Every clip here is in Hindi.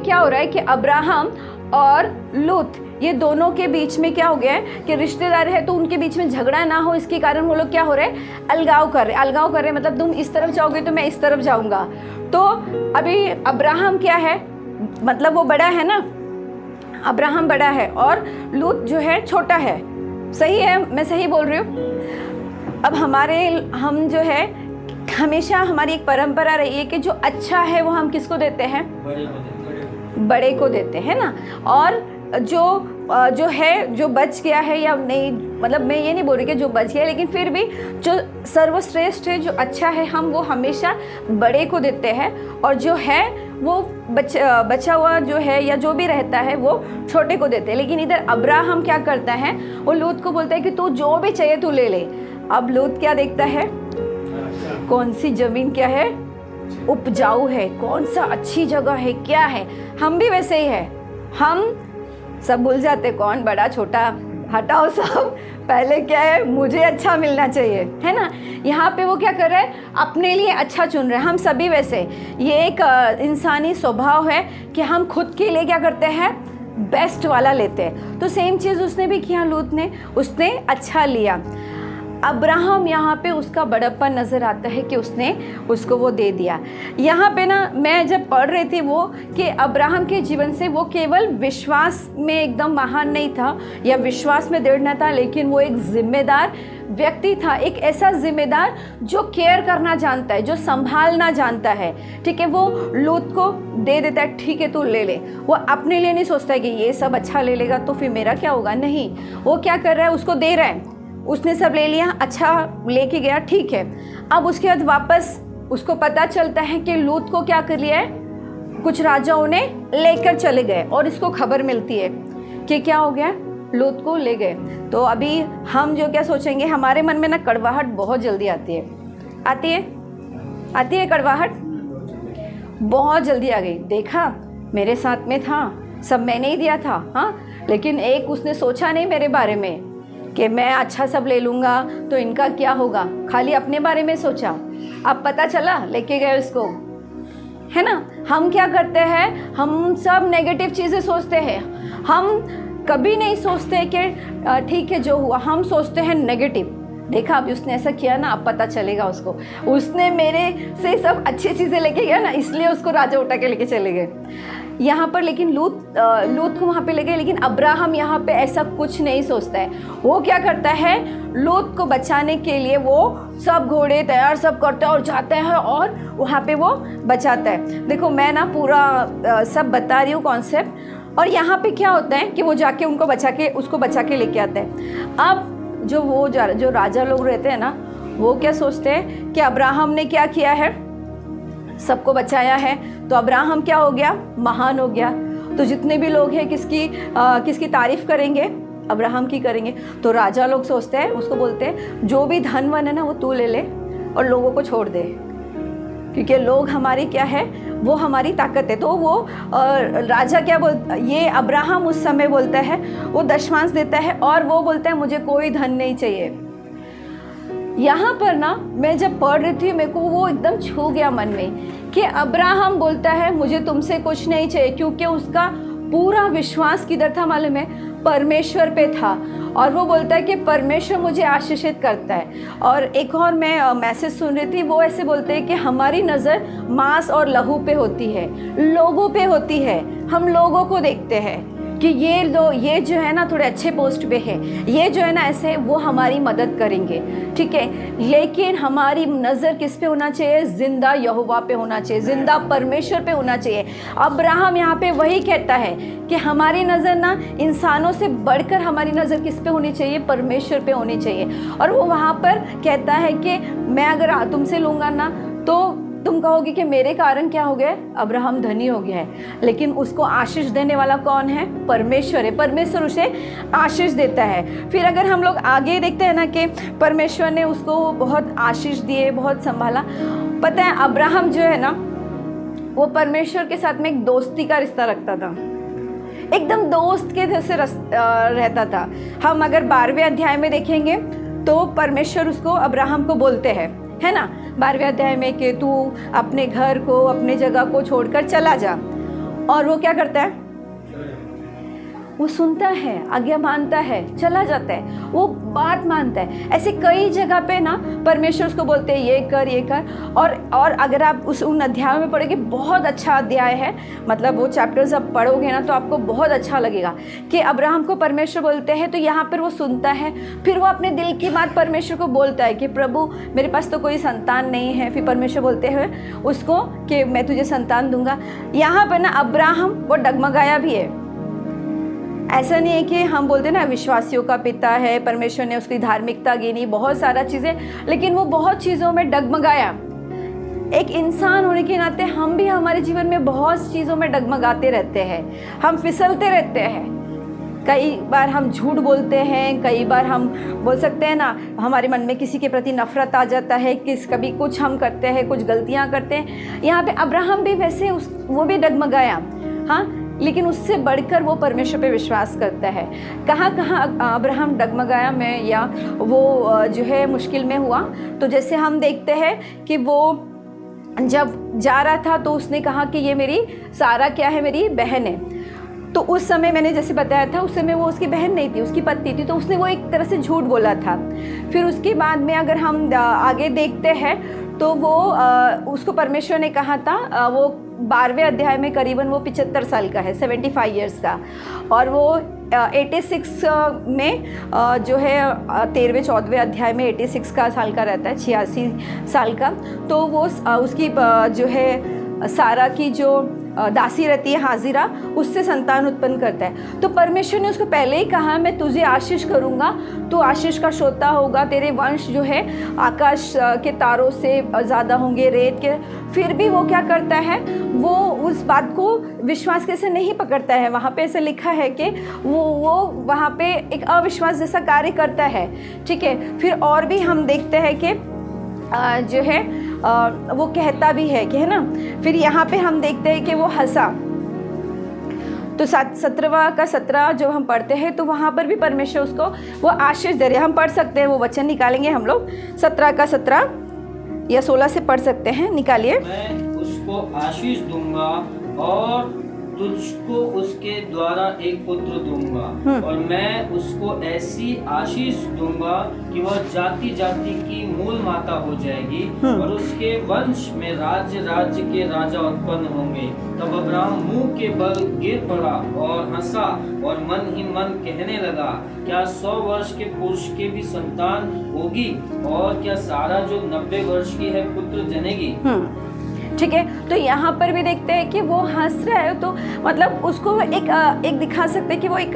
क्या हो रहा है कि अब्राहम और लूत ये दोनों के बीच में क्या हो गया है कि रिश्तेदार है, तो उनके बीच में झगड़ा ना हो इसके कारण वो लोग क्या हो रहे हैं, अलगाव कर रहे मतलब तुम इस तरफ जाओगे तो मैं इस तरफ जाऊंगा। तो अभी अब्राहम क्या है, मतलब वो बड़ा है ना, अब्राहम बड़ा है और लूत जो है छोटा है। सही है, मैं सही बोल रही हूँ। अब हम जो है हमेशा हमारी एक परंपरा रही है कि जो अच्छा है वो हम किसको देते हैं, बड़े को देते हैं ना। और जो है जो बच गया है या नहीं, मतलब मैं ये नहीं बोल रही कि जो बच गया है, लेकिन फिर भी जो सर्वश्रेष्ठ है, जो अच्छा है, हम वो हमेशा बड़े को देते हैं। और जो है वो बचा हुआ जो है या जो भी रहता है वो छोटे को देते हैं। लेकिन इधर अब्राहम क्या करता है, वो लूत को बोलता है कि तू जो भी चाहिए तू ले ले। अब लूत क्या देखता है, कौन सी जमीन क्या है, उपजाऊ है, कौन सा अच्छी जगह है, क्या है। हम भी वैसे ही है, हम सब भूल जाते कौन बड़ा छोटा, हटाओ सब, पहले क्या है मुझे अच्छा मिलना चाहिए, है ना। यहाँ पे वो क्या कर रहा है, अपने लिए अच्छा चुन रहे हैं। हम सभी वैसे, ये एक इंसानी स्वभाव है कि हम खुद के लिए क्या करते हैं, बेस्ट वाला लेते हैं। तो सेम चीज़ उसने भी किया, लूत ने, उसने अच्छा लिया। अब्राहम यहाँ पे उसका बड़प्पन नज़र आता है कि उसने उसको वो दे दिया। यहाँ पे ना मैं जब पढ़ रही थी वो कि अब्राहम के जीवन से वो केवल विश्वास में एकदम महान नहीं था या विश्वास में दृढ़ न था, लेकिन वो एक जिम्मेदार व्यक्ति था, एक ऐसा जिम्मेदार जो केयर करना जानता है, जो संभालना जानता है। ठीक है, वो लूत को दे देता है, ठीक है तू ले ले। वो अपने लिए नहीं सोचता है कि ये सब अच्छा ले लेगा तो फिर मेरा क्या होगा, नहीं, वो क्या कर रहा है, उसको दे रहा है। उसने सब ले लिया, अच्छा लेके गया, ठीक है। अब उसके बाद वापस उसको पता चलता है कि लूत को क्या कर लिया है, कुछ राजाओं ने लेकर चले गए, और इसको खबर मिलती है कि क्या हो गया, लूत को ले गए। तो अभी हम जो क्या सोचेंगे, हमारे मन में ना कड़वाहट बहुत जल्दी आती है कड़वाहट बहुत जल्दी आ गई। देखा मेरे साथ में था, सब मैंने ही दिया था, हाँ, लेकिन एक उसने सोचा नहीं मेरे बारे में कि मैं अच्छा सब ले लूँगा तो इनका क्या होगा, खाली अपने बारे में सोचा। अब पता चला लेके गए उसको, है ना। हम क्या करते हैं, हम सब नेगेटिव चीज़ें सोचते हैं, हम कभी नहीं सोचते कि ठीक है जो हुआ, हम सोचते हैं नेगेटिव। देखा अभी उसने ऐसा किया ना, अब पता चलेगा उसको, उसने मेरे से सब अच्छी चीज़ें लेके गया ना, इसलिए उसको राजा उठा के लेके चले गए यहाँ पर। लेकिन लूत को वहाँ पे ले गए, लेकिन अब्राहम यहाँ पे ऐसा कुछ नहीं सोचता है। वो क्या करता है, लूत को बचाने के लिए वो सब घोड़े तैयार सब करता है और जाता है और वहाँ पे वो बचाता है। देखो मैं ना पूरा सब बता रही हूँ कॉन्सेप्ट। और यहाँ पे क्या होता है कि वो जाके उसको बचा के लेके आता है। अब जो राजा लोग रहते हैं ना, वो क्या सोचते हैं कि अब्राहम ने क्या किया है, सबको बचाया है, तो अब्राहम क्या हो गया, महान हो गया। तो जितने भी लोग हैं किसकी तारीफ करेंगे, अब्राहम की करेंगे। तो राजा लोग सोचते हैं, उसको बोलते हैं जो भी धन वन है ना वो तू ले ले और लोगों को छोड़ दे, क्योंकि लोग हमारी क्या है, वो हमारी ताकत है। तो वो राजा क्या बोलता, ये अब्राहम उस समय बोलता है, वो दशमांश देता है और वो बोलता है मुझे कोई धन नहीं चाहिए। यहाँ पर ना मैं जब पढ़ रही थी, मेरे को वो एकदम छू गया मन में कि अब्राहम बोलता है मुझे तुमसे कुछ नहीं चाहिए, क्योंकि उसका पूरा विश्वास किधर था मालूम है, परमेश्वर पे था। और वो बोलता है कि परमेश्वर मुझे आशीषित करता है। और एक और मैं मैसेज सुन रही थी, वो ऐसे बोलते हैं कि हमारी नज़र मांस और लहू पे होती है, लोगों पे होती है, हम लोगों को देखते हैं कि ये जो है ना थोड़े अच्छे पोस्ट पे है, ये जो है ना ऐसे, वो हमारी मदद करेंगे, ठीक है। लेकिन हमारी नज़र किस पे होना चाहिए, जिंदा यहोवा पे होना चाहिए, जिंदा परमेश्वर पे होना चाहिए। अब्राहम यहाँ पे वही कहता है कि हमारी नज़र ना इंसानों से बढ़कर हमारी नज़र किस पे होनी चाहिए, परमेश्वर पे होनी चाहिए। और वो वहाँ पर कहता है कि मैं अगर तुमसे लूँगा ना तो तुम कहोगे कि मेरे कारण क्या हो गया, अब्राहम धनी हो गया है। लेकिन उसको आशीष देने वाला कौन है, परमेश्वर है। परमेश्वर उसे आशीष देता है। फिर अगर हम लोग आगे देखते हैं ना कि परमेश्वर ने उसको बहुत आशीष दिए, बहुत संभाला। पता है अब्राहम जो है ना, वो परमेश्वर के साथ में एक दोस्ती का रिश्ता रखता था, एकदम दोस्त के जैसे रहता था। हम अगर 12वें अध्याय में देखेंगे तो परमेश्वर उसको अब्राहम को बोलते हैं, है ना, 12वें अध्याय में कि तू अपने घर को, अपने जगह को छोड़कर चला जा। और वो क्या करता है, वो सुनता है, आज्ञा मानता है, चला जाता है, वो बात मानता है। ऐसे कई जगह पे ना परमेश्वर उसको बोलते हैं ये कर ये कर। और अगर आप उन अध्यायों में पढ़ोगे, बहुत अच्छा अध्याय है, मतलब वो चैप्टर्स आप पढ़ोगे ना तो आपको बहुत अच्छा लगेगा कि अब्राहम को परमेश्वर बोलते हैं, तो यहाँ पर वो सुनता है, फिर वो अपने दिल की बात परमेश्वर को बोलता है कि प्रभु मेरे पास तो कोई संतान नहीं है। फिर परमेश्वर बोलते हैं उसको कि मैं तुझे संतान दूंगा। यहाँ पर ना अब्राहम वो डगमगाया भी है। ऐसा नहीं है कि हम बोलते ना विश्वासियों का पिता है, परमेश्वर ने उसकी धार्मिकता गिनी, बहुत सारा चीज़ें, लेकिन वो बहुत चीज़ों में डगमगाया। एक इंसान होने के नाते हम भी हमारे जीवन में बहुत चीज़ों में डगमगाते रहते हैं, हम फिसलते रहते हैं। कई बार हम झूठ बोलते हैं, कई बार हम बोल सकते हैं ना हमारे मन में किसी के प्रति नफरत आ जाता है, कभी कुछ हम करते हैं, कुछ गलतियाँ करते हैं। यहाँ पे अब्राहम भी वैसे वो भी डगमगाया, हाँ, लेकिन उससे बढ़कर वो परमेश्वर पे विश्वास करता है। कहाँ कहाँ अब्राहम डगमगाया में या वो जो है मुश्किल में हुआ, तो जैसे हम देखते हैं कि वो जब जा रहा था तो उसने कहा कि ये मेरी सारा क्या है, मेरी बहन है। तो उस समय मैंने जैसे बताया था, उस समय वो उसकी बहन नहीं थी, उसकी पत्नी थी, तो उसने वो एक तरह से झूठ बोला था। फिर उसके बाद में अगर हम आगे देखते हैं तो वो उसको परमेश्वर ने कहा था, वो 12वें अध्याय में करीबन वो 75 साल का है, 75 ईयर्स का, और वो 86 में जो है 13वें 14वें अध्याय में 86 का साल का रहता है, 86 साल का। तो वो उसकी जो है सारा की जो दासी रहती है हाजिरा, उससे संतान उत्पन्न करता है। तो परमेश्वर ने उसको पहले ही कहा मैं तुझे आशीष करूंगा, तू आशीष का श्रोता होगा, तेरे वंश जो है आकाश के तारों से ज़्यादा होंगे, रेत के। फिर भी वो क्या करता है, वो उस बात को विश्वास कैसे नहीं पकड़ता है। वहाँ पे ऐसे लिखा है कि वो वहाँ पे एक अविश्वास जैसा कार्य करता है, ठीक है। फिर और भी हम देखते हैं कि जो है वो कहता भी है कि, है ना। फिर यहाँ पे हम देखते हैं कि वो हंसा। तो 17वां का 17 जो हम पढ़ते हैं तो वहाँ पर भी परमेश्वर उसको वो आशीष दे रहे हैं। हम पढ़ सकते हैं, वो वचन निकालेंगे हम लोग, 17 का 17 या 16 से पढ़ सकते हैं, निकालिए। मैं उसको आशीष दूंगा और तुझको उसके द्वारा एक पुत्र दूंगा, और मैं उसको ऐसी आशीष दूंगा कि वह जाति जाति की मूल माता हो जाएगी, और उसके वंश में राज्य राज्य के राजा उत्पन्न होंगे। तब अब्राहम मुंह के बल गिर पड़ा और हंसा और मन ही मन कहने लगा, क्या 100 वर्ष के पुरुष के भी संतान होगी, और क्या सारा जो 90 वर्ष की है पुत्र जनेगी। ठीक है। तो यहाँ पर भी देखते हैं कि वो हंस रहा है, तो मतलब उसको एक दिखा सकते हैं कि वो एक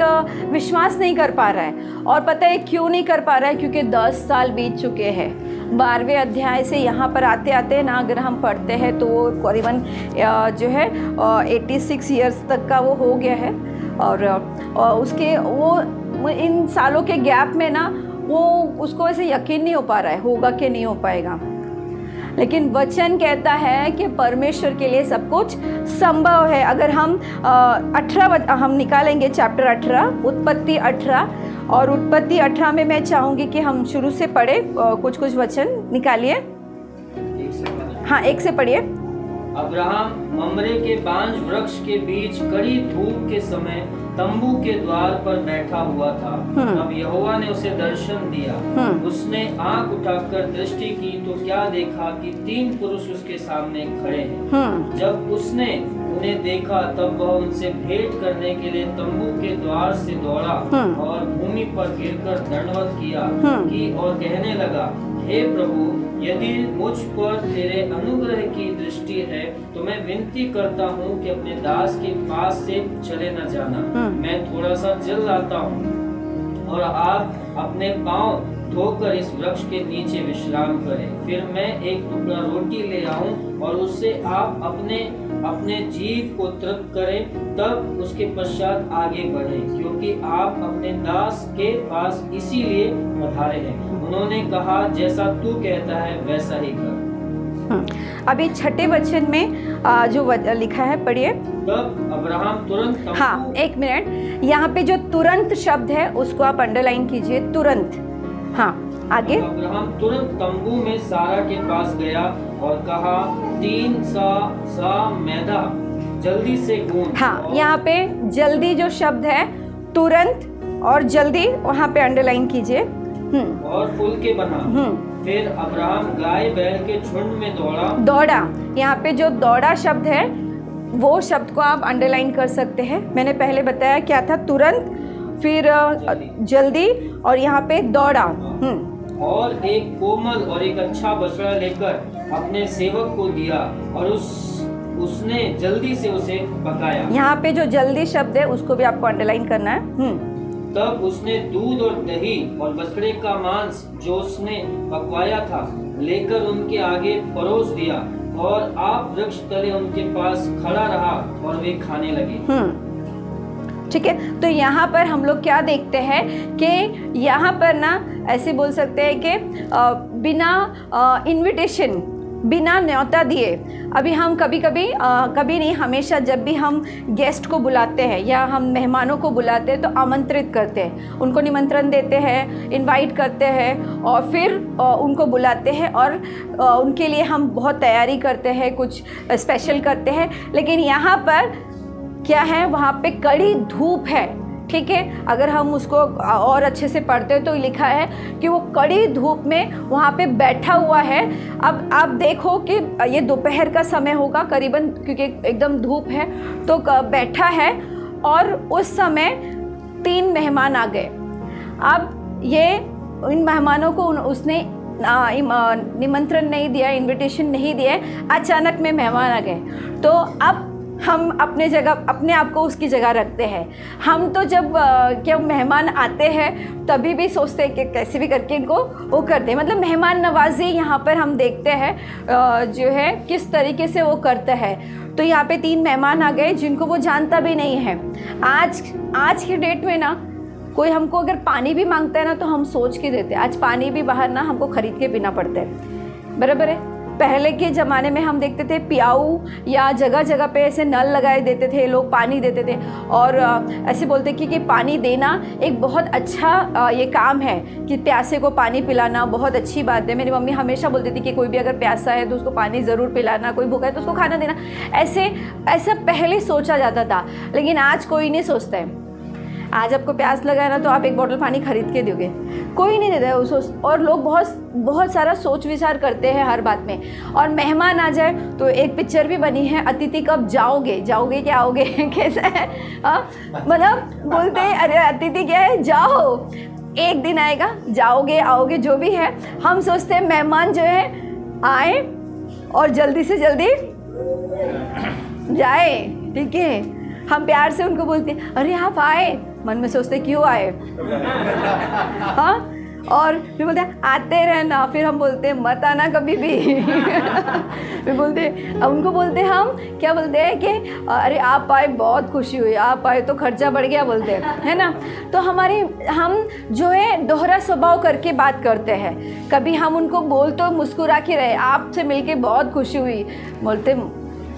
विश्वास नहीं कर पा रहा है। और पता है क्यों नहीं कर पा रहा है, क्योंकि 10 साल बीत चुके हैं। 12वें अध्याय से यहाँ पर आते आते ना अगर हम पढ़ते हैं तो वो करीबन जो है 86 ईयर्स तक का वो हो गया है। और उसके वो इन सालों के गैप में ना वो उसको ऐसे यकीन नहीं हो पा रहा है होगा कि नहीं हो पाएगा। लेकिन वचन कहता है कि परमेश्वर के लिए सब कुछ संभव है। अगर हम 18 हम निकालेंगे, चैप्टर 18, उत्पत्ति 18, और उत्पत्ति 18 में मैं चाहूँगी कि हम शुरू से पढ़े, कुछ वचन निकालिए। हाँ, 1 से पढ़िए। अब्राहम ममरे के बांज वृक्ष के बीच कड़ी धूप के समय तंबू के द्वार पर बैठा हुआ था। तब यहोवा ने उसे दर्शन दिया। उसने आंख उठाकर दृष्टि की तो क्या देखा कि 3 पुरुष उसके सामने खड़े हैं। जब उसने उन्हें देखा तब वह उनसे भेंट करने के लिए तंबू के द्वार से दौड़ा और भूमि पर गिरकर दंडवत किया और कहने लगा, हे प्रभु, यदि मुझ पर तेरे अनुग्रह की दृष्टि है तो मैं विनती करता हूँ कि अपने दास के पास से चले न जाना। मैं थोड़ा सा जल लाता हूँ और आप अपने पांव धोकर इस वृक्ष के नीचे विश्राम करें। फिर मैं एक टुकड़ा रोटी ले आऊं और उससे आप अपने जीव को तृप्त करें, तब उसके पश्चात आगे बढ़ें, क्योंकि आप अपने दास के पास इसीलिए पधारे हैं। उन्होंने कहा, जैसा तू कहता है वैसा ही कर। अभी 6ठे वचन में जो लिखा है पढ़िए। तब अब्राहम तुरंत, हाँ 1 मिनट, यहाँ पे जो तुरंत शब्द है उसको आप अंडरलाइन कीजिए, तुरंत। हाँ आगे। अब्राहम तुरंत तंबू में सारा के पास गया और कहा, 3 सा मैदा जल्दी से गूंथ। हाँ, यहाँ पे जल्दी जो शब्द है, तुरंत और जल्दी, वहाँ पे अंडरलाइन कीजिए। और फूल के बना। फिर अब्राहम गाय बैल के झुंड में दौड़ा। यहाँ पे जो दौड़ा शब्द है वो शब्द को आप अंडरलाइन कर सकते हैं। मैंने पहले बताया क्या था, तुरंत, फिर जल्दी, और यहाँ पे दौड़ा। और एक कोमल और एक अच्छा बछड़ा लेकर अपने सेवक को दिया और उसने जल्दी से उसे पकाया। यहाँ पे जो जल्दी शब्द है उसको भी आपको अंडरलाइन करना है। तब उसने दूध और दही और बछड़े का मांस जो उसने पकवाया था लेकर उनके आगे परोस दिया और आप वृक्ष तले उनके पास खड़ा रहा और वे खाने लगे। ठीक है, तो यहाँ पर हम लोग क्या देखते हैं कि यहाँ पर ना ऐसे बोल सकते हैं कि बिना इनविटेशन, बिना न्योता दिए, अभी हम कभी नहीं, हमेशा जब भी हम गेस्ट को बुलाते हैं या हम मेहमानों को बुलाते हैं तो आमंत्रित करते हैं, उनको निमंत्रण देते हैं, इनवाइट करते हैं और फिर उनको बुलाते हैं और उनके लिए हम बहुत तैयारी करते हैं, कुछ स्पेशल करते हैं। लेकिन यहाँ पर क्या है, वहाँ पे कड़ी धूप है। ठीक है, अगर हम उसको और अच्छे से पढ़ते हैं तो लिखा है कि वो कड़ी धूप में वहाँ पे बैठा हुआ है। अब आप देखो कि ये दोपहर का समय होगा करीबन, क्योंकि एकदम धूप है, तो बैठा है और उस समय 3 मेहमान आ गए। अब ये इन मेहमानों को उसने निमंत्रण नहीं दिया, इनविटेशन नहीं दिया, अचानक में मेहमान आ गए। तो अब हम अपने आप को उसकी जगह रखते हैं। हम तो जब मेहमान आते हैं तभी भी सोचते हैं कि कैसे भी करके इनको वो करते हैं, मतलब मेहमान नवाजी यहाँ पर हम देखते हैं जो है किस तरीके से वो करता है। तो यहाँ पे 3 मेहमान आ गए जिनको वो जानता भी नहीं है। आज के डेट में ना कोई हमको अगर पानी भी मांगता है ना तो हम सोच के देते हैं। आज पानी भी बाहर ना हमको खरीद के पीना पड़ता है, बराबर है। पहले के ज़माने में हम देखते थे पियाऊ या जगह जगह पे ऐसे नल लगाए देते थे, लोग पानी देते थे और ऐसे बोलते कि पानी देना एक बहुत अच्छा ये काम है कि प्यासे को पानी पिलाना बहुत अच्छी बात है। मेरी मम्मी हमेशा बोलती थी कि कोई भी अगर प्यासा है तो उसको पानी ज़रूर पिलाना, कोई भूखा है तो उसको खाना देना। ऐसा पहले सोचा जाता था, लेकिन आज कोई नहीं सोचता है। आज आपको प्यास लगा है ना तो आप एक बोतल पानी खरीद के दोगे, कोई नहीं देता है उसको। और लोग बहुत सारा सोच विचार करते हैं हर बात में। और मेहमान आ जाए तो एक पिक्चर भी बनी है, अतिथि कब जाओगे क्या आओगे कैसा है, मतलब बोलते हैं अरे अतिथि क्या है, जाओ, एक दिन आएगा, जाओगे आओगे जो भी है। हम सोचते हैं मेहमान जो है आए और जल्दी से जल्दी जाए। ठीक है, हम प्यार से उनको बोलते हैं अरे आप आए, मन में सोचते क्यों आए, हाँ, और फिर बोलते हैं आते रहना, फिर हम बोलते हैं मत आना कभी भी फिर बोलते उनको बोलते हम क्या बोलते हैं कि अरे आप आए बहुत खुशी हुई, आप आए तो खर्चा बढ़ गया बोलते हैं, है ना। तो हम जो है दोहरा स्वभाव करके बात करते हैं। कभी हम उनको बोल तो मुस्कुरा के रहे, आपसे मिलके बहुत खुशी हुई, बोलते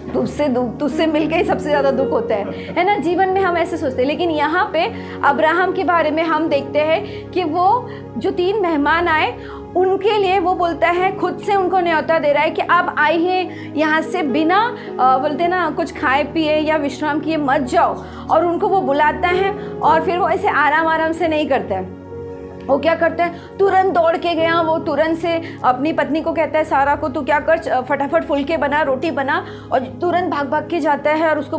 तुझसे मिलके ही सबसे ज़्यादा दुख होता है ना। जीवन में हम ऐसे सोचते हैं। लेकिन यहाँ पे अब्राहम के बारे में हम देखते हैं कि वो जो 3 मेहमान आए उनके लिए वो बोलता है, खुद से उनको न्योता दे रहा है कि आप आइए यहाँ से, बिना बोलते ना कुछ खाए पिए या विश्राम किए मत जाओ। और उनको वो बुलाता है और फिर वो ऐसे आराम से नहीं करता है। वो क्या करते हैं, तुरंत दौड़ के गया, वो तुरंत से अपनी पत्नी को कहता है सारा को, तू क्या कर, फटाफट फुलके बना, रोटी बना, और तुरंत भाग के जाता है और उसको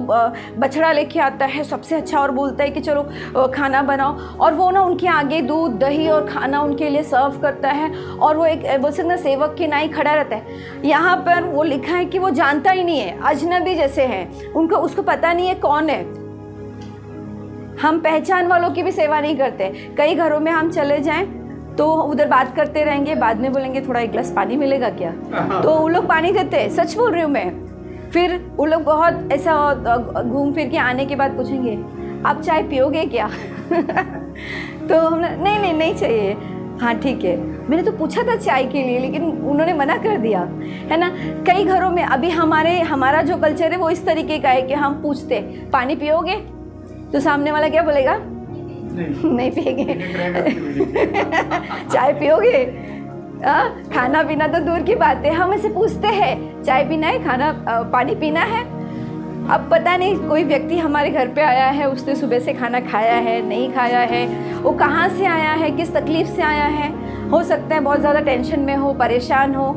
बछड़ा लेके आता है सबसे अच्छा, और बोलता है कि चलो खाना बनाओ। और वो ना उनके आगे दूध दही और खाना उनके लिए सर्व करता है। और वो एक बोल सकते ना सेवक के नाई खड़ा रहता है। यहाँ पर वो लिखा है कि वो जानता ही नहीं है, अजनबी जैसे हैं, उसको पता नहीं है कौन है। हम पहचान वालों की भी सेवा नहीं करते। कई घरों में हम चले जाएं तो उधर बात करते रहेंगे, बाद में बोलेंगे थोड़ा एक गिलास पानी मिलेगा क्या, तो वो लोग पानी देते हैं, सच बोल रही हूँ मैं। फिर वो लोग बहुत ऐसा घूम फिर के आने के बाद पूछेंगे आप चाय पियोगे क्या तो हम नहीं चाहिए, हाँ ठीक है। मैंने तो पूछा था चाय के लिए लेकिन उन्होंने मना कर दिया, है ना। कई घरों में अभी हमारा जो कल्चर है वो इस तरीके का है कि हम पूछते पानी पियोगे, तो सामने वाला क्या बोलेगा, नहीं पिएंगे चाय पियोगे, खाना पीना तो दूर की बात है, हम ऐसे पूछते हैं चाय पीना है, पानी पीना है, अब पता नहीं कोई व्यक्ति हमारे घर पे आया है, उसने सुबह से खाना खाया है नहीं खाया है, वो कहाँ से आया है, किस तकलीफ़ से आया है। हो सकता है बहुत ज़्यादा टेंशन में हो, परेशान हो,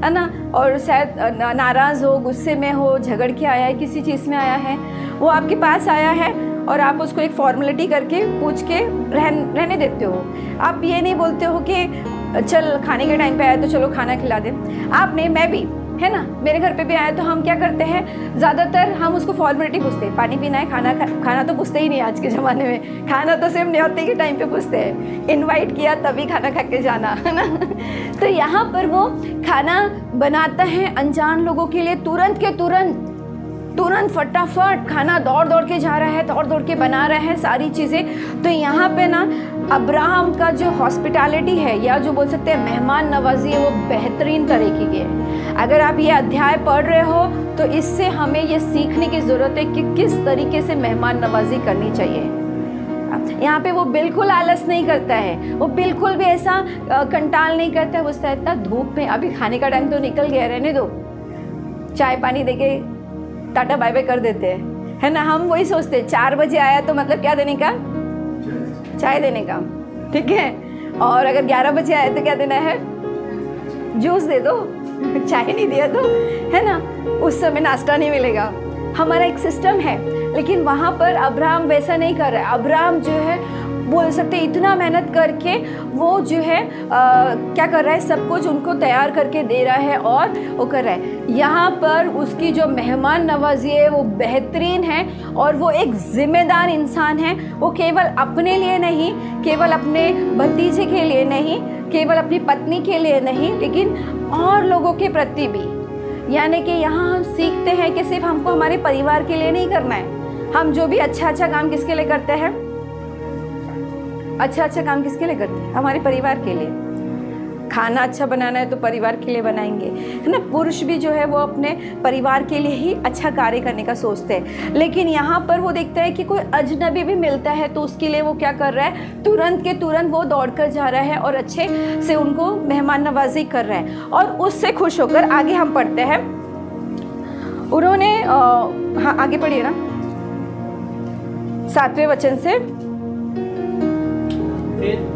है ना, और शायद नाराज़ हो, गुस्से में हो, झगड़ के आया है, किसी चीज़ में आया है। वो आपके पास आया है और आप उसको एक फॉर्मेलिटी करके पूछ के रहने देते हो। आप ये नहीं बोलते हो कि चल खाने के टाइम पे आया तो चलो खाना खिला दे। आप नहीं, मैं भी, है ना, मेरे घर पे भी आया तो हम क्या करते हैं, ज़्यादातर हम उसको फॉर्मेलिटी पूछते हैं। पानी पीना है, खाना तो पूछते ही नहीं आज के ज़माने में। खाना तो सिर्फ न्योते के टाइम पे पूछते हैं, इनवाइट किया तभी खाना खा के जाना, है ना। तो यहाँ पर वो खाना बनाता है अनजान लोगों के लिए, तुरंत के तुरंत फटाफट खाना दौड़ दौड़ के जा रहा है, दौड़ दौड़ के बना रहा है सारी चीज़ें। तो यहाँ पे ना अब्राहम का जो हॉस्पिटैलिटी है, या जो बोल सकते हैं मेहमान नवाजी है, वो बेहतरीन तरीके की है। अगर आप ये अध्याय पढ़ रहे हो तो इससे हमें ये सीखने की ज़रूरत है कि किस तरीके से मेहमान नवाजी करनी चाहिए। यहाँ पे वो बिल्कुल आलस नहीं करता है, वो बिल्कुल भी ऐसा कंटाल नहीं करता है। वो इतना धूप में, अभी खाने का टाइम तो निकल गया, रहने दो, चाय पानी देके टाटा बाय बाय कर देते हैं, है ना। हम वही सोचते हैं 4 बजे आया तो मतलब क्या देने का, चाय देने का, ठीक है। और अगर 11 बजे आया तो क्या देना है, जूस दे दो, चाय नहीं दिया तो, है ना, उस समय नाश्ता नहीं मिलेगा। हमारा एक सिस्टम है, लेकिन वहाँ पर अब्राहम वैसा नहीं कर रहा है। अब्राहम जो है बोल सकते इतना मेहनत करके वो जो है क्या कर रहा है, सब कुछ उनको तैयार करके दे रहा है और वो कर रहा है। यहाँ पर उसकी जो मेहमान नवाजी है वो बेहतरीन है, और वो एक जिम्मेदार इंसान है। वो केवल अपने लिए नहीं, केवल अपने भतीजे के लिए नहीं, केवल अपनी पत्नी के लिए नहीं, लेकिन और लोगों के प्रति भी। यानी कि यहाँ हम सीखते हैं कि सिर्फ हमको हमारे परिवार के लिए नहीं करना है। हम जो भी अच्छा काम किसके लिए करते हैं, अच्छा काम किसके लिए करते हैं, हमारे परिवार के लिए। खाना अच्छा बनाना है तो परिवार के लिए बनाएंगे, है ना। पुरुष भी जो है वो अपने परिवार के लिए ही अच्छा कार्य करने का सोचते हैं। लेकिन यहाँ पर वो देखता है कि कोई अजनबी भी मिलता है तो उसके लिए वो क्या कर रहा है, तुरंत के तुरंत वो दौड़ कर जा रहा है और अच्छे से उनको मेहमान नवाजी कर रहा है। और उससे खुश होकर आगे हम पढ़ते हैं। उन्होंने हाँ आगे पढ़िए ना, 7वें वचन से। फिर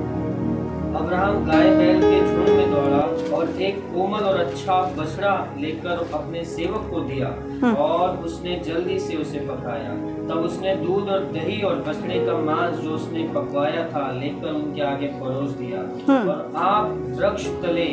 अब्राहम गाय बैल के झुंड में दौड़ा और एक कोमल और अच्छा बछड़ा लेकर अपने सेवक को दिया, और उसने जल्दी से उसे पकाया। तब उसने दूध और दही और बछड़े का मांस जो उसने पकवाया था लेकर उनके आगे परोस दिया, और आप वृक्ष तले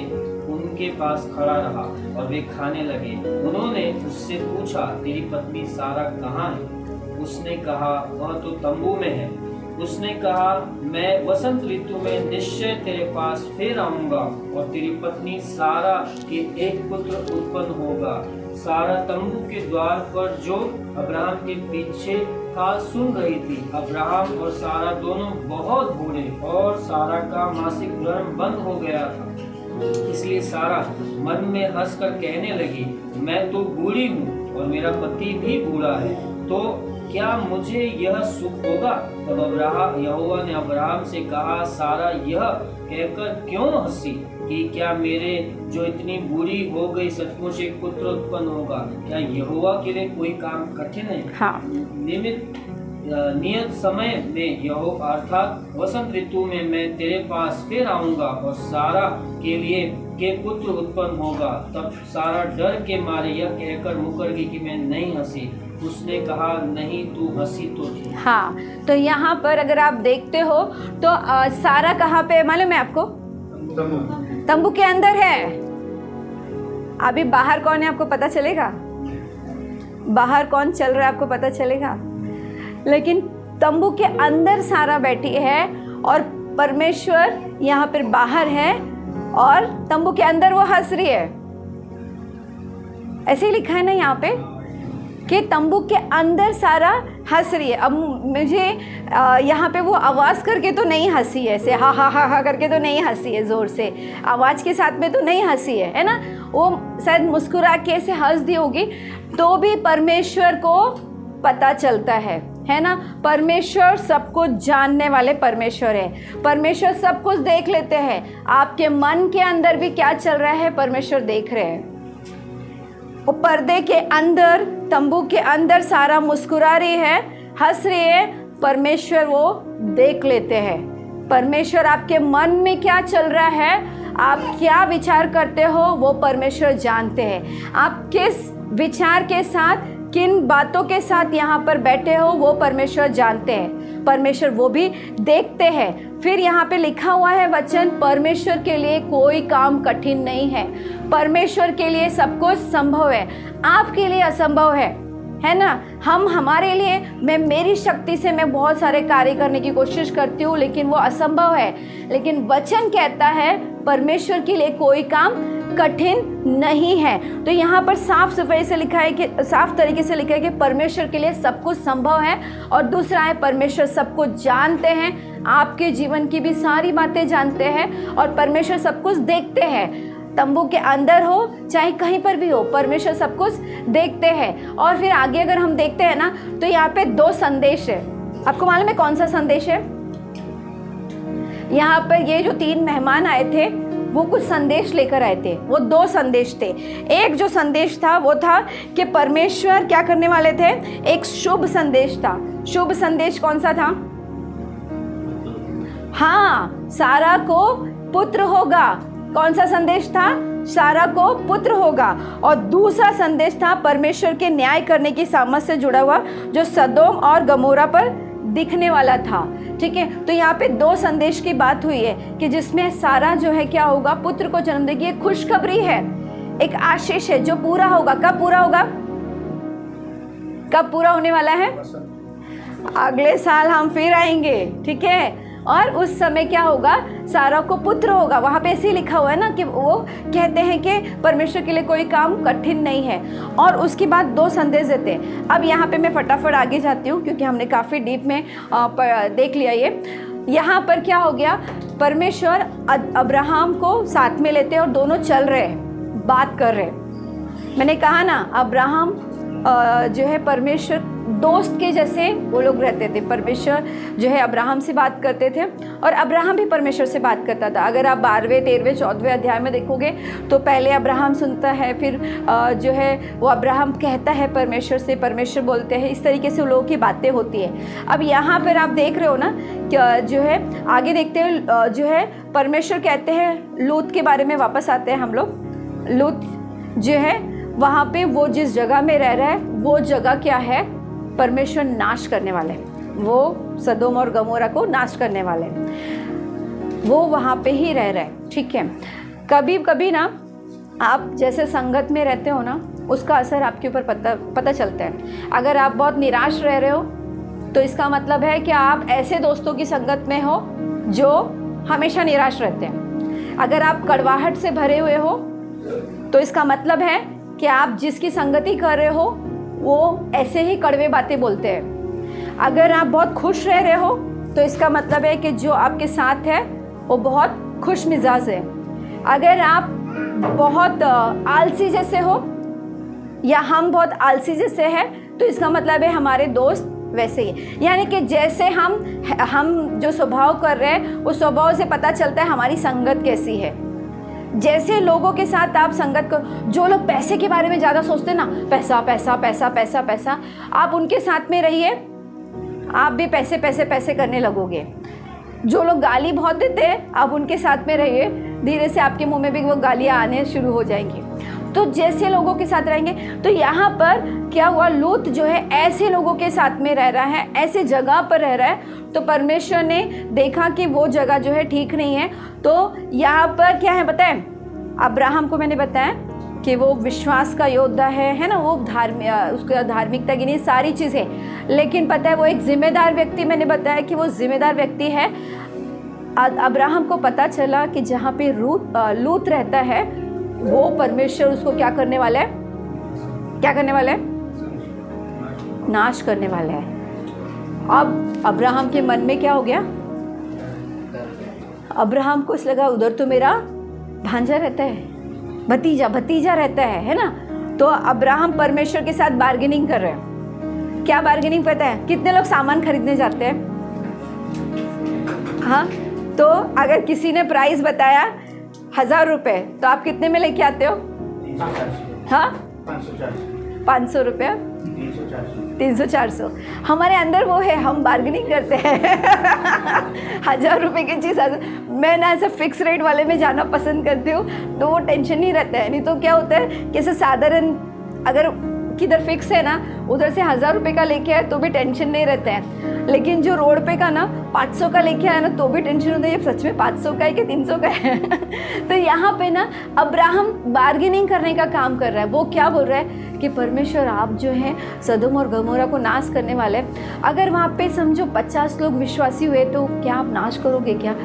उनके पास खड़ा रहा और वे खाने लगे। उन्होंने उससे पूछा, तेरी पत्नी सारा कहाँ है? उसने कहा, वह तो तंबू में है। उसने कहा, मैं वसंत ऋतु में निश्चय तेरे पास फिर आऊंगा और तेरी पत्नी सारा के एक पुत्र उत्पन्न होगा। सारा तंबू के द्वार पर जो अब्राहम के पीछे था सुन रही थी। अब्राहम और सारा दोनों बहुत बूढ़े, और सारा का मासिक धर्म बंद हो गया था। इसलिए सारा मन में हंसकर कहने लगी, मैं तो बूढ़ी हूँ और मेरा पति भी बूढ़ा है, तो क्या मुझे यह सुख होगा? तब यहोवा ने अब्राहम से कहा, सारा यह कहकर क्यों हंसी कि क्या मेरे जो इतनी बूढ़ी हो गई सचमुच एक पुत्र उत्पन्न होगा? क्या यहोवा के लिए कोई काम कठिन है? हाँ। नियत समय में यहोवा अर्थात वसंत ऋतु में मैं तेरे पास फिर आऊंगा और सारा के लिए के पुत्र उत्पन्न होगा। तब सारा डर के मारे यह कहकर मुकर गई कि मैं नहीं हंसी। उसने कहा, नहीं तू हंसी तो थी। हाँ, तो यहाँ पर अगर आप देखते हो तो सारा कहाँ पे मालूम है आपको? तंबू के अंदर है। अभी बाहर कौन है आपको पता चलेगा? बाहर कौन चल रहा है आपको पता चलेगा? लेकिन तंबू के अंदर सारा बैठी है और परमेश्वर यहाँ पर बाहर है और तंबू के अंदर वो हंस रही है। ऐसे ही लिखा है ना यहाँ पे कि तंबू के अंदर सारा हंस रही है। अब मुझे यहाँ पे वो आवाज़ करके तो नहीं हंसी है, ऐसे हा हा हा हा करके तो नहीं हंसी है, ज़ोर से आवाज़ के साथ में तो नहीं हंसी है ना। वो शायद मुस्कुरा के ऐसे हंस दी होगी, तो भी परमेश्वर को पता चलता है ना। परमेश्वर सब कुछ जानने वाले परमेश्वर है। परमेश्वर सब कुछ देख लेते हैं। आपके मन के अंदर भी क्या चल रहा है परमेश्वर देख रहे हैं। वो पर्दे के अंदर, तंबू के अंदर सारा मुस्कुरा रही है, हंस रही है। परमेश्वर वो देख लेते हैं। परमेश्वर आपके मन में क्या चल रहा है, आप क्या विचार करते हो, वो परमेश्वर जानते हैं। आप किस विचार के साथ, किन बातों के साथ यहाँ पर बैठे हो, वो परमेश्वर जानते हैं। परमेश्वर वो भी देखते हैं। फिर यहाँ पे लिखा हुआ है वचन, परमेश्वर के लिए कोई काम कठिन नहीं है। परमेश्वर के लिए सब कुछ संभव है, आपके लिए असंभव है ना। हम हमारे लिए, मैं मेरी शक्ति से मैं बहुत सारे कार्य करने की कोशिश करती हूँ, लेकिन वो असंभव है। लेकिन वचन कहता है परमेश्वर के लिए कोई काम कठिन नहीं है। तो यहाँ पर साफ सफाई से लिखा है कि, साफ तरीके से लिखा है कि परमेश्वर के लिए सब कुछ संभव है। और दूसरा है, परमेश्वर सब कुछ जानते हैं, आपके जीवन की भी सारी बातें जानते हैं, और परमेश्वर सब कुछ देखते हैं। तंबू के अंदर हो चाहे कहीं पर भी हो, परमेश्वर सब कुछ देखते हैं। और फिर आगे अगर हम देखते हैं ना, तो यहाँ पे 2 संदेश है। आपको मालूम है कौन सा संदेश है? यहाँ पर ये जो 3 मेहमान आए थे, वो कुछ संदेश लेकर आए थे। वो 2 संदेश थे। एक जो संदेश था वो था कि परमेश्वर क्या करने वाले थे, एक शुभ संदेश था। शुभ संदेश कौन सा था? हाँ, सारा को पुत्र होगा। कौन सा संदेश था? सारा को पुत्र होगा। और दूसरा संदेश था परमेश्वर के न्याय करने की सामर्थ से जुड़ा हुआ, जो सदोम और गमोरा पर दिखने वाला था। ठीक है, तो यहाँ पे 2 संदेश की बात हुई है कि जिसमें सारा जो है क्या होगा, पुत्र को जन्म देगी। एक खुशखबरी है, एक आशीष है जो पूरा होगा। कब पूरा होगा? कब पूरा होने वाला है? अगले साल हम फिर आएंगे। ठीक है, और उस समय क्या होगा, सारा को पुत्र होगा। वहाँ पे ऐसे ही लिखा हुआ है ना कि वो कहते हैं कि परमेश्वर के लिए कोई काम कठिन नहीं है। और उसके बाद 2 संदेश देते हैं। अब यहाँ पे मैं फटाफट आगे जाती हूँ क्योंकि हमने काफ़ी डीप में देख लिया ये। यहाँ पर क्या हो गया, परमेश्वर अब्राहम को साथ में लेते हैं और दोनों चल रहे हैं, बात कर रहे हैं। मैंने कहा ना, अब्राहम जो है परमेश्वर दोस्त के जैसे वो लोग रहते थे। परमेश्वर जो है अब्राहम से बात करते थे और अब्राहम भी परमेश्वर से बात करता था। अगर आप 12वें, 13वें, 14वें अध्याय में देखोगे तो पहले अब्राहम सुनता है, फिर जो है वो अब्राहम कहता है परमेश्वर से, परमेश्वर बोलते हैं। इस तरीके से लोगों की बातें होती है। अब यहाँ पर आप देख रहे हो ना कि जो है आगे देखते हैं, जो है परमेश्वर कहते हैं लूत के बारे में। वापस आते हैं हम लोग। लूत जो है वहाँ पे वो जिस जगह में रह रहा है, वो जगह क्या है, परमेश्वर नाश करने वाले, वो सदोम और गमोरा को नाश करने वाले, वो वहाँ पे ही रह रहे हैं। ठीक है, कभी कभी ना आप जैसे संगत में रहते हो ना, उसका असर आपके ऊपर पता चलता है। अगर आप बहुत निराश रह रहे हो तो इसका मतलब है कि आप ऐसे दोस्तों की संगत में हो जो हमेशा निराश रहते हैं। अगर आप कड़वाहट से भरे हुए हो तो इसका मतलब है कि आप जिसकी संगति कर रहे हो वो ऐसे ही कड़वे बातें बोलते हैं। अगर आप बहुत खुश रह रहे हो तो इसका मतलब है कि जो आपके साथ है वो बहुत खुश मिजाज है। अगर आप बहुत आलसी जैसे हो या हम बहुत आलसी जैसे हैं तो इसका मतलब है हमारे दोस्त वैसे ही। यानी कि जैसे हम जो स्वभाव कर रहे हैं उस स्वभाव से पता चलता है हमारी संगत कैसी है। जैसे लोगों के साथ आप संगत करो, जो लोग पैसे के बारे में ज़्यादा सोचते हैं ना, पैसा पैसा पैसा पैसा पैसा, आप उनके साथ में रहिए, आप भी पैसे पैसे पैसे करने लगोगे। जो लोग गाली बहुत देते हैं, आप उनके साथ में रहिए, धीरे से आपके मुंह में भी वो गालियाँ आने शुरू हो जाएंगी। तो जैसे लोगों के साथ रहेंगे, तो यहाँ पर क्या हुआ, लूत जो है ऐसे लोगों के साथ में रह रहा है, ऐसे जगह पर रह रहा है। तो परमेश्वर ने देखा कि वो जगह जो है ठीक नहीं है। तो यहाँ पर क्या है बताएं, अब्राहम को मैंने बताया कि वो विश्वास का योद्धा है ना, वो उसका धार्मिकता की नहीं सारी चीज़ें, लेकिन पता है वो एक जिम्मेदार व्यक्ति, मैंने बताया कि वो जिम्मेदार व्यक्ति है। अब्राहम को पता चला कि जहाँ पे लूत रहता है वो परमेश्वर उसको क्या करने वाला है, क्या करने वाला है, नाश करने वाला है। अब अब्राहम के मन में क्या हो गया, अब्राहम को इस लगा उधर तो मेरा भांजा रहता है, भतीजा रहता है ना। तो अब्राहम परमेश्वर के साथ बार्गेनिंग कर रहे हैं। क्या बार्गेनिंग पता है, कितने लोग सामान खरीदने जाते हैं? हाँ, तो अगर किसी ने प्राइस बताया 1000 रुपये तो आप कितने में लेके आते हो? हाँ, 500 रुपया, 300-400। हमारे अंदर वो है, हम बार्गेनिंग करते हैं। 1000 रुपये की चीज़, मैं ना ऐसा फिक्स रेट वाले में जाना पसंद करती हूँ, तो वो टेंशन नहीं रहता है। नहीं तो क्या होता है कि ऐसे साधारण अगर किधर फिक्स है ना, उधर से 1000 रुपये का लेके आए तो भी टेंशन नहीं रहता है। लेकिन जो रोड पे का ना 500 का लेके आया ना, तो भी टेंशन होता है, ये सच में 500 का है कि 300 का है। तो यहाँ पे ना अब्राहम बार्गेनिंग करने का काम कर रहा है। वो क्या बोल रहा है कि परमेश्वर, आप जो है सदोम और गमोरा को नाश करने वाले, अगर वहाँ पे समझो 50 लोग विश्वासी हुए तो क्या आप नाश करोगे क्या?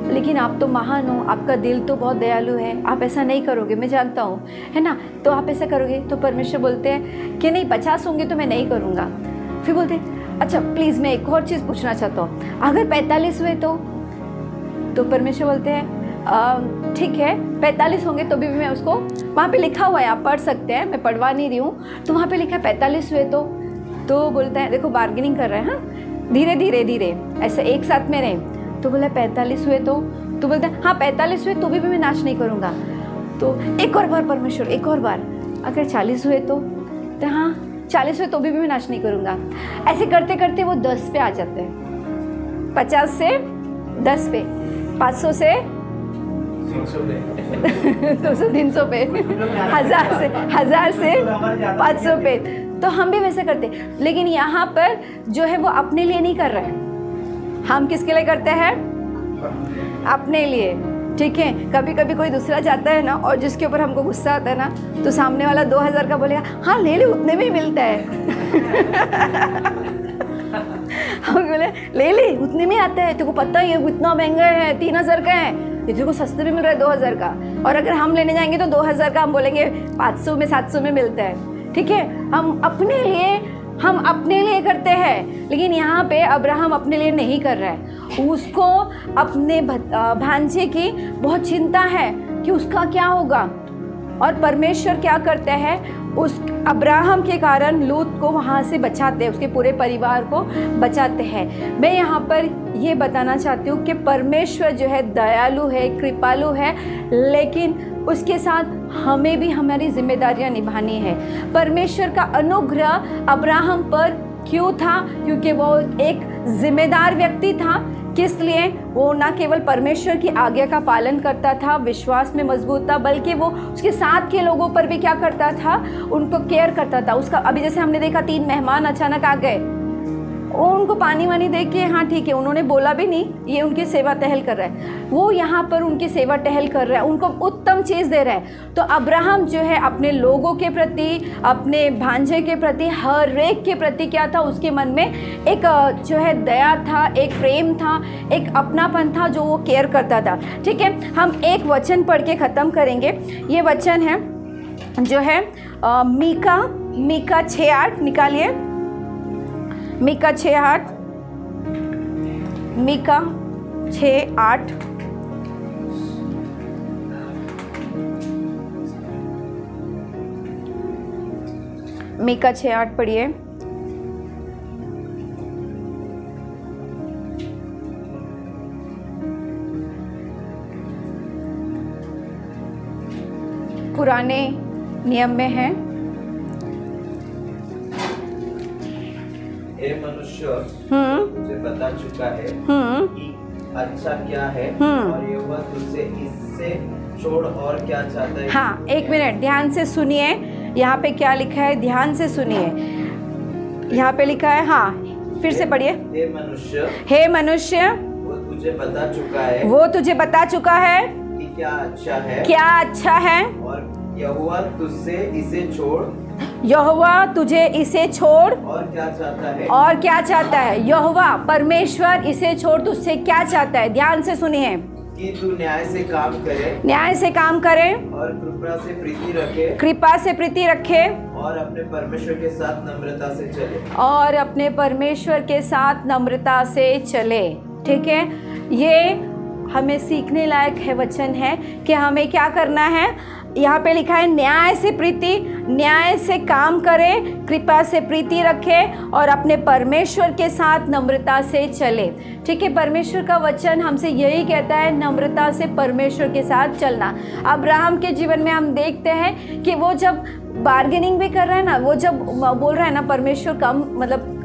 लेकिन आप तो महान हो, आपका दिल तो बहुत दयालु है, आप ऐसा नहीं करोगे, मैं जानता हूँ, है ना? तो आप ऐसा करोगे? तो परमेश्वर बोलते हैं कि नहीं, 50 होंगे तो मैं नहीं करूँगा। फिर बोलते हैं अच्छा प्लीज़ मैं एक और चीज़ पूछना चाहता हूँ, अगर 45 हुए तो परमेश्वर बोलते हैं ठीक है, 45 होंगे तो भी मैं उसको, वहाँ पे लिखा हुआ है, आप पढ़ सकते हैं, मैं पढ़वा नहीं रही हूँ, तो वहाँ पे लिखा है 45 हुए तो बोलता है, देखो बार्गेनिंग कर रहे हैं, हाँ धीरे धीरे धीरे ऐसे एक साथ में रहे। तो बोला 45 हुए तो बोलता है हाँ 45 हुए तो भी मैं नाश नहीं करूँगा। तो एक और बार परमेश्वर, एक और बार, अगर 40 हुए तो हाँ 40 हुए तो भी मैं नाश नहीं करूँगा। ऐसे करते करते वो 10 पे आ जाते हैं, 50 से 10 पे, 500 से 200 300 पे, 1000 से 500 पे। तो हम भी वैसे करते, लेकिन यहाँ पर जो है वो अपने लिए नहीं कर रहे हैं, हम किसके लिए करते हैं? अपने लिए, ठीक है। कभी कभी कोई दूसरा जाता है ना, और जिसके ऊपर हमको गुस्सा आता है ना, तो सामने वाला 2000 का बोलेगा, हाँ ले ले, उतने में ही मिलता है। हम बोले ले ले, उतने में आता है, तेरे को पता ही है इतना महंगा है, 3000 का है, ये तेरे को सस्ते में मिल रहा है 2000 का। और अगर हम लेने जाएंगे तो 2000 का हम बोलेंगे 500 में 700 में मिलता है, ठीक है। हम अपने लिए करते हैं, लेकिन यहाँ पे अब्राहम अपने लिए नहीं कर रहा है। उसको अपने भांजे की बहुत चिंता है कि उसका क्या होगा। और परमेश्वर क्या करते हैं, उस अब्राहम के कारण लूत को वहाँ से बचाते हैं, उसके पूरे परिवार को बचाते हैं। मैं यहाँ पर ये बताना चाहती हूँ कि परमेश्वर जो है दयालु है, कृपालु है, लेकिन उसके साथ हमें भी हमारी जिम्मेदारियां निभानी है। परमेश्वर का अनुग्रह अब्राहम पर क्यों था? क्योंकि वो एक जिम्मेदार व्यक्ति था। किस लिए? वो ना केवल परमेश्वर की आज्ञा का पालन करता था, विश्वास में मजबूत था, बल्कि वो उसके साथ के लोगों पर भी क्या करता था, उनको केयर करता था। उसका अभी जैसे हमने देखा 3 मेहमान अचानक आ गए, वो उनको पानी वानी दे के हाँ ठीक है, उन्होंने बोला भी नहीं, ये उनकी सेवा टहल कर रहा है, वो यहाँ पर उनकी सेवा टहल कर रहा है, उनको उत्तम चीज़ दे रहा है। तो अब्राहम जो है अपने लोगों के प्रति, अपने भांजे के प्रति, हर एक के प्रति क्या था, उसके मन में एक जो है दया था, एक प्रेम था, एक अपनापन था, जो वो केयर करता था। ठीक है, हम एक वचन पढ़ के ख़त्म करेंगे। ये वचन है जो है मीका 6:8 निकालिए। मीका 6:8, मीका 6:8। मीका 6:8 पढ़िए। पुराने नियम में है, हे मनुष्य, तुझे बता चुका है कि अच्छा क्या है और यहोवा तुझसे इससे छोड़ और क्या चाहता है। हाँ, एक मिनट ध्यान से सुनिए, यहाँ पे क्या लिखा है, ध्यान से सुनिए। यहाँ पे लिखा है, हाँ फिर से पढ़िए। हे मनुष्य, वो तुझे बता चुका है, वो तुझे बता चुका है कि क्या अच्छा है, क्या अच्छा है, और यहोवा तुझसे इसे छोड़, यहोवा तुझे इसे छोड़ और क्या चाहता है, और क्या चाहता है। यहोवा परमेश्वर इसे छोड़ तुझसे क्या चाहता है, ध्यान से सुनिए। कि तू न्याय से काम करे, न्याय से काम करे, और कृपा से प्रीति रखे, कृपा से प्रीति रखे, और अपने परमेश्वर के साथ नम्रता से चले, और अपने परमेश्वर के साथ नम्रता से चले। ठीक है, ये हमें सीखने लायक है वचन है कि हमें क्या करना है। यहाँ पे लिखा है न्याय से प्रीति, न्याय से काम करें, कृपा से प्रीति रखें और अपने परमेश्वर के साथ नम्रता से चले। ठीक है, परमेश्वर का वचन हमसे यही कहता है, नम्रता से परमेश्वर के साथ चलना। अब्राहम के जीवन में हम देखते हैं कि वो जब बार्गेनिंग भी कर रहा है ना, वो जब बोल रहा है ना परमेश्वर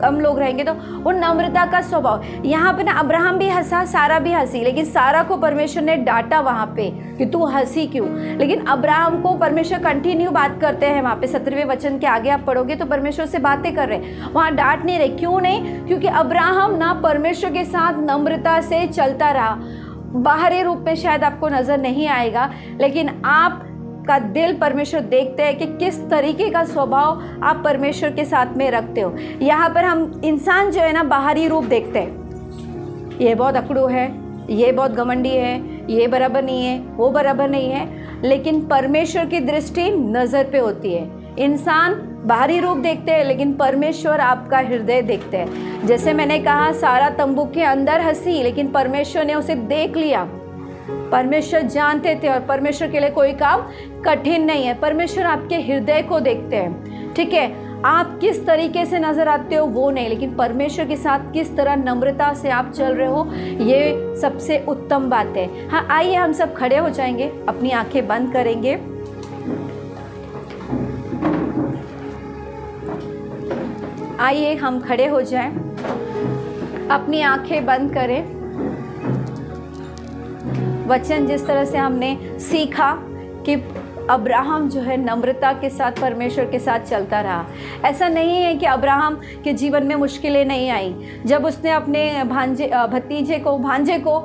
कम लोग रहेंगे, तो वो नम्रता का स्वभाव। यहाँ पे ना अब्राहम भी हंसा, सारा भी हंसी, लेकिन सारा को परमेश्वर ने डांटा वहाँ पे कि तू हंसी क्यों। लेकिन अब्राहम को परमेश्वर कंटिन्यू बात करते हैं। वहाँ पे 17वें वचन के आगे आप पढ़ोगे तो परमेश्वर से बातें कर रहे, वहाँ डांट नहीं रहे। क्यों नहीं? क्योंकि अब्राहम ना परमेश्वर के साथ नम्रता से चलता रहा। बाहरी रूप में शायद आपको नज़र नहीं आएगा, लेकिन आप का दिल परमेश्वर देखते हैं कि किस तरीके का स्वभाव आप परमेश्वर के साथ में रखते हो। यहाँ पर हम इंसान जो है ना बाहरी रूप देखते हैं, ये बहुत अकड़ू है, ये बहुत घमंडी है, ये बराबर नहीं है, वो बराबर नहीं है, लेकिन परमेश्वर की दृष्टि नज़र पे होती है। इंसान बाहरी रूप देखते हैं, लेकिन परमेश्वर आपका हृदय देखते हैं। जैसे मैंने कहा, सारा तंबू के अंदर हंसी, लेकिन परमेश्वर ने उसे देख लिया। परमेश्वर जानते थे और परमेश्वर के लिए कोई काम कठिन नहीं है। परमेश्वर आपके हृदय को देखते हैं। ठीक है, आप किस तरीके से नजर आते हो वो नहीं, लेकिन परमेश्वर के साथ किस तरह नम्रता से आप चल रहे हो, ये सबसे उत्तम बात है। हाँ, आइए हम सब खड़े हो जाएंगे, अपनी आंखें बंद करेंगे। आइए हम खड़े हो जाएं, अपनी आंखें बंद करें। वचन जिस तरह से हमने सीखा कि अब्राहम जो है नम्रता के साथ परमेश्वर के साथ चलता रहा। ऐसा नहीं है कि अब्राहम के जीवन में मुश्किलें नहीं आई। जब उसने अपने भांजे को